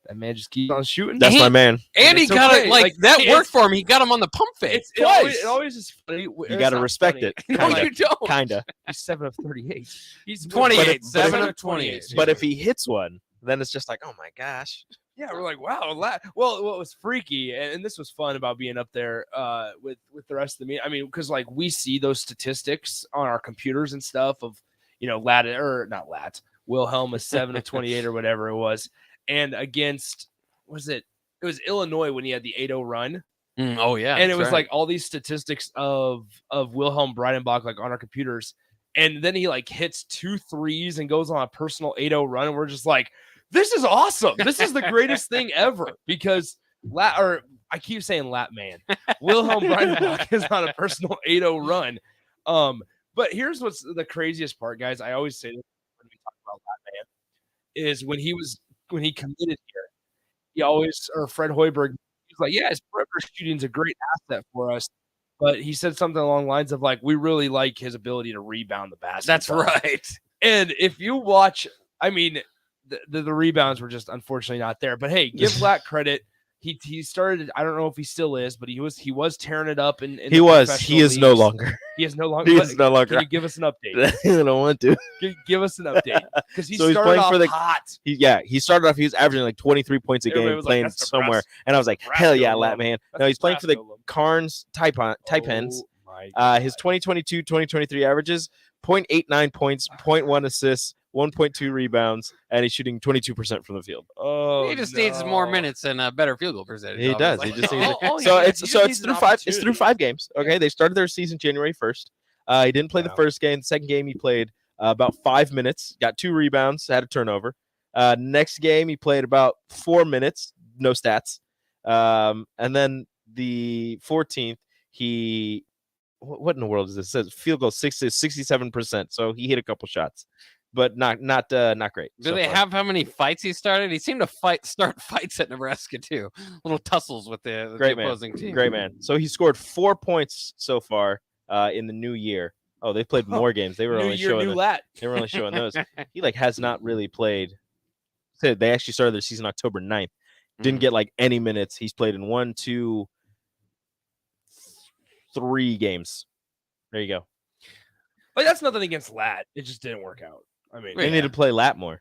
that man just keeps on shooting. That's my man. And he It's got okay. it like that it's- worked for him. He got him on the pump fake It twice. always is funny. You got to respect it. No, Kinda. you don't. Kinda. He's 7 of 38. He's 28. But 7 if- of 28. But if he hits one, then it's just like, oh my gosh. Yeah, we're like, wow. Well, what was freaky, and this was fun about being up there with the rest of the meet. I mean, because like we see those statistics on our computers and stuff of, Lat or not Lat, Wilhelm is 7 of 28 or whatever it was, and against it was Illinois when he had the 8-0 run. Oh yeah, And it that's was right. like all these statistics of Wilhelm Breidenbach like on our computers, and then he like hits 2 threes and goes on a personal 8-0 run, and we're just like, this is awesome. This is the greatest thing ever because I keep saying Lat Man. Wilhelm Breidenbach is on a personal 8-0 run. But here's what's the craziest part, guys. I always say this when we talk about Lat Man is when he committed here, he always Fred Hoiberg, he's like, yeah, his perimeter shooting is a great asset for us. But he said something along the lines of like, we really like his ability to rebound the basketball. That's right. And if you watch, I mean, the rebounds were just unfortunately not there. But hey, give Lat credit. He started. I don't know if he still is, but he was tearing it up. In He the was. professional He is no leagues. longer. He is no longer. He is no longer. Can you give us an update? I don't want to. Give us an update because he So he's started playing off for the hot. He started off. He was averaging like 23 points a Everybody game was like, playing "That's somewhere, Nebraska. and I was like, Nebraska hell yeah, alum. Lat Man. That's No, he's playing for the Nebraska alum. Carnes Taipans. my His 2022-2023 averages 0.89 points, 0.1 assists, 1.2 rebounds, and he's shooting 22% from the field. Oh, He just needs more minutes and a better field goal percentage. He does. obviously. He just needs All it. he So needs- it's he just it's needs through an 5. It's through opportunity. 5 games. Okay, they started their season January 1st. He didn't play the first game. The second game he played about 5 minutes, got 2 rebounds, had a turnover. Next game he played about 4 minutes, no stats. And then the 14th he what in the world is this? It says field goal 67%. So he hit a couple shots, but not great. Do so they far. have how many fights he started? He seemed to start fights at Nebraska too. Little tussles with the Great man. opposing team. Great man. So he scored 4 points so far in the new year. Oh, they played more games. They were New only year, showing new the- Lat. They were only showing those. He has not really played. Said they actually started their season October 9th. Didn't get any minutes. He's played in 1, 2, 3 games. There you go. But that's nothing against Lat. It just didn't work out. I mean, They need to play Lat more.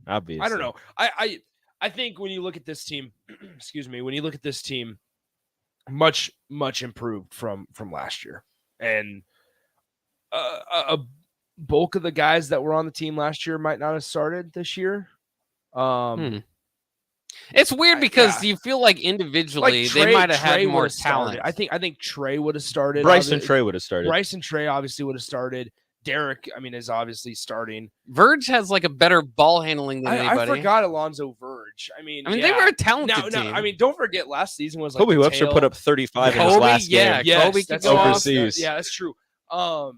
Obviously. I don't know. I think when you look at this team, excuse me, when you look at this team, much improved from last year, and bulk of the guys that were on the team last year might not have started this year. It's weird because you feel like individually they might have had more talent. I think Trey would have started. Bryce and Trey would have started. Bryce and Trey obviously would have started. Derek, I mean, is obviously starting. Verge has like a better ball handling than anybody. I forgot Alonzo Verge. I mean, they were a talented team. I mean, don't forget last season was like Kobe Webster put up 35 in his last game. Kobe could go overseas. That's true. It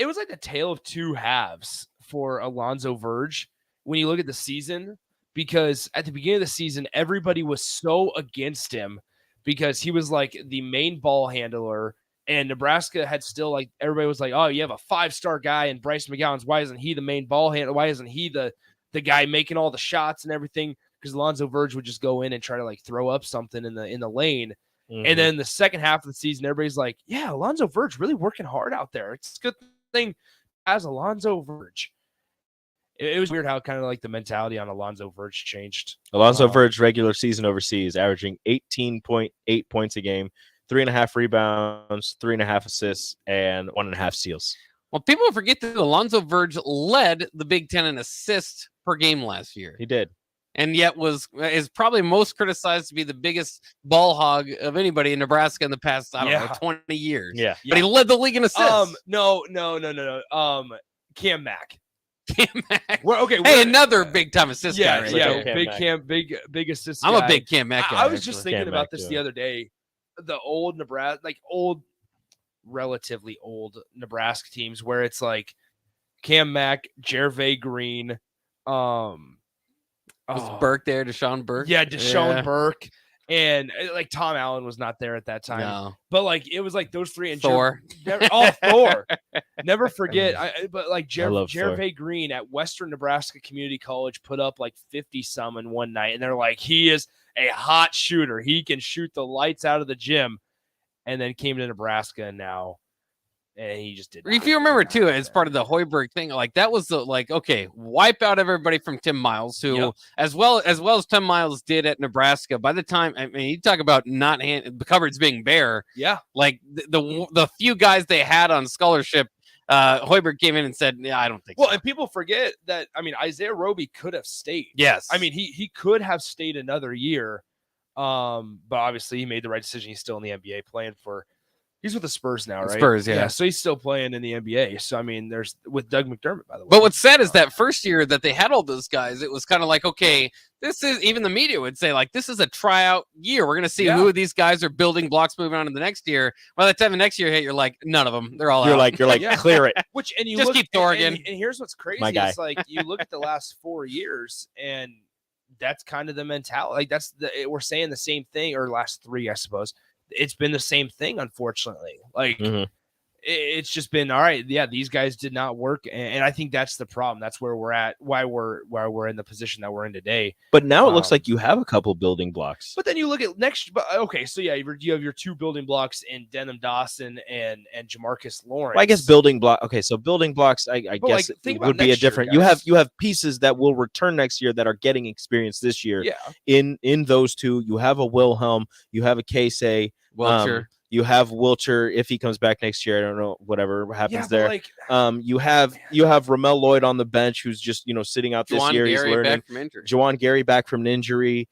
was like the tale of two halves for Alonzo Verge when you look at the season, because at the beginning of the season, everybody was so against him because he was like the main ball handler. And Nebraska had still like everybody was like, oh, you have a 5-star guy and Bryce McGowan's. Why isn't he the main ball handler? Why isn't he the guy making all the shots and everything? Because Alonzo Verge would just go in and try to like throw up something in the lane. Mm-hmm. And then the second half of the season, everybody's like, yeah, Alonzo Verge really working hard out there. It's a good thing as Alonzo Verge. It was weird how kind of like the mentality on Alonzo Verge changed. Alonzo Verge regular season overseas, averaging 18.8 points a game, 3.5 rebounds, 3.5 assists, and 1.5 steals. Well, people forget that Alonzo Verge led the Big Ten in assists per game last year. He did. And yet is probably most criticized to be the biggest ball hog of anybody in Nebraska in the past, I don't know, 20 years. Yeah. But he led the league in assists. No. Cam Mack. Hey, another big time assist guy. Right yeah, there. big assist. I'm guy. a big Cam Mack guy. I was just thinking about this the other day. The old Nebraska, relatively old Nebraska teams where it's like Cam Mack, Jervay Green, was Burke there? Deshaun Burke? Yeah, Deshaun Burke. And like Tom Allen was not there at that time. No. But like it was like those three and Thor. Thor. Never forget. But like Jervay Green at Western Nebraska Community College put up like 50 some in one night. And they're like, he is a hot shooter. He can shoot the lights out of the gym. And then came to Nebraska and he just did. If you remember too, as part of the Hoiberg thing, like that was the okay, wipe out everybody from Tim Miles, who as well as Tim Miles did at Nebraska. By the time, I mean, you talk about the cupboards being bare. Yeah, like the few guys they had on scholarship, Hoiberg came in and said, "Yeah, I don't think." Well, and people forget that. I mean, Isaiah Roby could have stayed. Yes, I mean he could have stayed another year, but obviously he made the right decision. He's still in the NBA playing for. He's with the Spurs now, right? Spurs, yeah. So he's still playing in the NBA. So I mean, there's with Doug McDermott, by the way. But what's sad is that first year that they had all those guys, it was kind of like, okay, this is, even the media would say, like, this is a tryout year. We're going to see who of these guys are building blocks moving on to the next year. By the time the next year hit, you're like, none of them. They're all out. You're like, clear it. And you just look, keep Thorgan. And here's what's crazy. My guy. It's like you look at the last 4 years, and that's kind of the mentality. Like we're saying the same thing, or last 3, I suppose. It's been the same thing, unfortunately. Like it's just been all right. Yeah, these guys did not work, and I think that's the problem. That's where we're at. Why we're in the position that we're in today. But now it looks like you have a couple building blocks. But then you look at next. Okay, so yeah, you have your 2 building blocks in Denham Dawson and Jamarcus Lawrence. Well, I guess building block. Okay, so building blocks. I guess think would be a different. Year, you have pieces that will return next year that are getting experience this year. Yeah. In those 2, you have a Wilhelm, you have a Casey. Wilcher. You have Wilcher if he comes back next year. I don't know, whatever happens there. Like, you have Ramel Lloyd on the bench, who's just sitting out this year. He's learning. Juwan Gary back from an injury.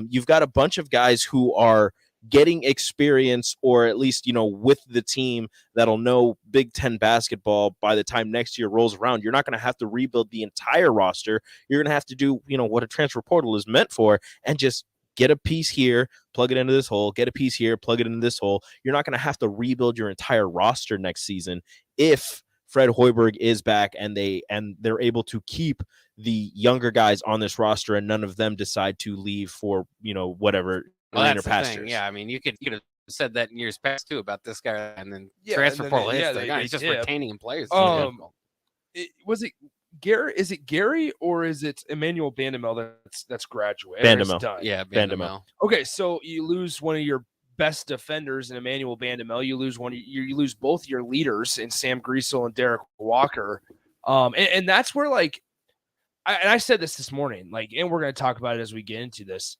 You've got a bunch of guys who are getting experience, or at least with the team that'll know Big Ten basketball by the time next year rolls around. You're not going to have to rebuild the entire roster. You're going to have to do what a transfer portal is meant for, and just get a piece here, plug it into this hole, get a piece here, plug it into this hole. You're not going to have to rebuild your entire roster next season if Fred Hoiberg is back and they're able to keep the younger guys on this roster and none of them decide to leave for, whatever greener pastures. Yeah, I mean, you could have said that in years past too about this guy, and then transfer portal hits. He's just retaining players. Was it Gary? Is it Gary or is it Emmanuel Bandamel that's graduated? Bandamel. Yeah, Bandamel. Okay, so you lose one of your best defenders in Emmanuel Bandamel. You lose both your leaders in Sam Griesel and Derek Walker. And that's where I said this morning, and we're going to talk about it as we get into this.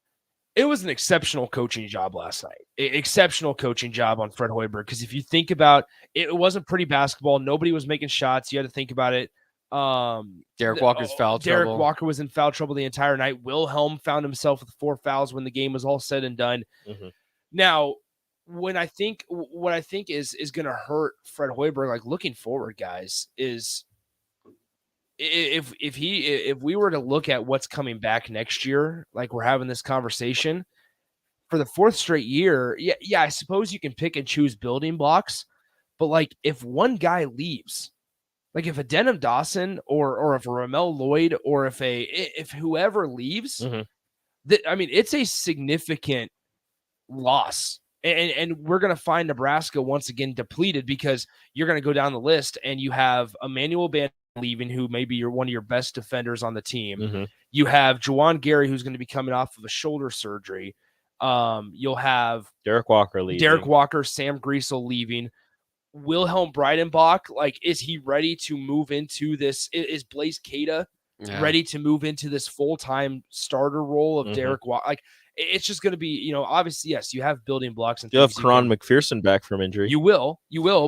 it was an exceptional coaching job last night. Exceptional coaching job on Fred Hoiberg. Because if you think about it, it wasn't pretty basketball. Nobody was making shots. You had to think about it. Derek Walker's foul Derek trouble. Walker was in foul trouble the entire night. Wilhelm found himself with 4 fouls when the game was all said and done. Now, what I think is going to hurt Fred Hoiberg, like looking forward, guys, is if we were to look at what's coming back next year, like we're having this conversation for the 4th straight year. Yeah, I suppose you can pick and choose building blocks, but like if one guy leaves, like if a Denham Dawson or if a Ramel Lloyd or if whoever leaves, I mean, it's a significant loss. And we're going to find Nebraska once again depleted because you're going to go down the list and you have Emmanuel Band leaving, who may be one of your best defenders on the team. You have Juwan Gary, who's going to be coming off of a shoulder surgery. You'll have Derek Walker leaving. Sam Griesel leaving. Wilhelm Breidenbach, like, is he ready to move into this? Is Blaze Cada ready to move into this full-time starter role of Derek Walker? Like, it's just going to be, obviously, yes, you have building blocks. And you'll have Karan McPherson back from injury. You will.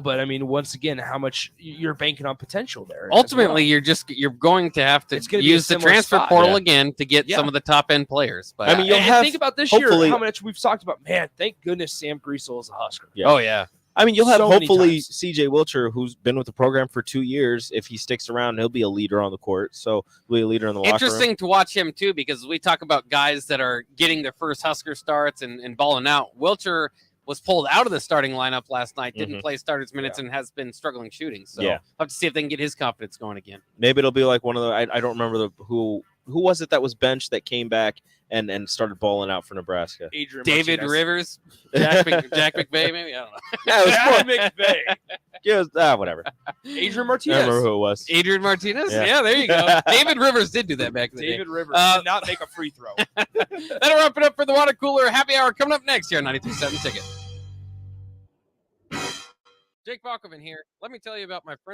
But I mean, once again, how much you're banking on potential there. Ultimately, you're going to have to use the transfer portal again to get some of the top end players. But I mean, think about this year, how much we've talked about. Man, thank goodness Sam Griesel is a Husker. Yeah. Oh yeah. I mean, you'll have So many hopefully times. CJ Wilcher, who's been with the program for 2 years. If he sticks around, he'll be a leader on the court. So he'll be a leader in the locker room. Interesting to watch him too, because we talk about guys that are getting their first Husker starts and balling out. Wilcher was pulled out of the starting lineup last night, didn't play starters minutes, and has been struggling shooting. So we'll have to see if they can get his confidence going again. Maybe it'll be like one of the I don't remember who was it that was benched that came back and started balling out for Nebraska. David Rivers, Jack McVay, maybe, I don't know. Yeah, it was Jack McVay. Yeah, whatever. Adrian I Martinez. remember who it was. Adrian Martinez? Yeah. Yeah, there you go. David Rivers did do that back in the day. David Rivers did not make a free throw. That'll wrap it up for the Water Cooler Happy Hour coming up next here on 93.7 Ticket. Jake Balkovin here. Let me tell you about my friends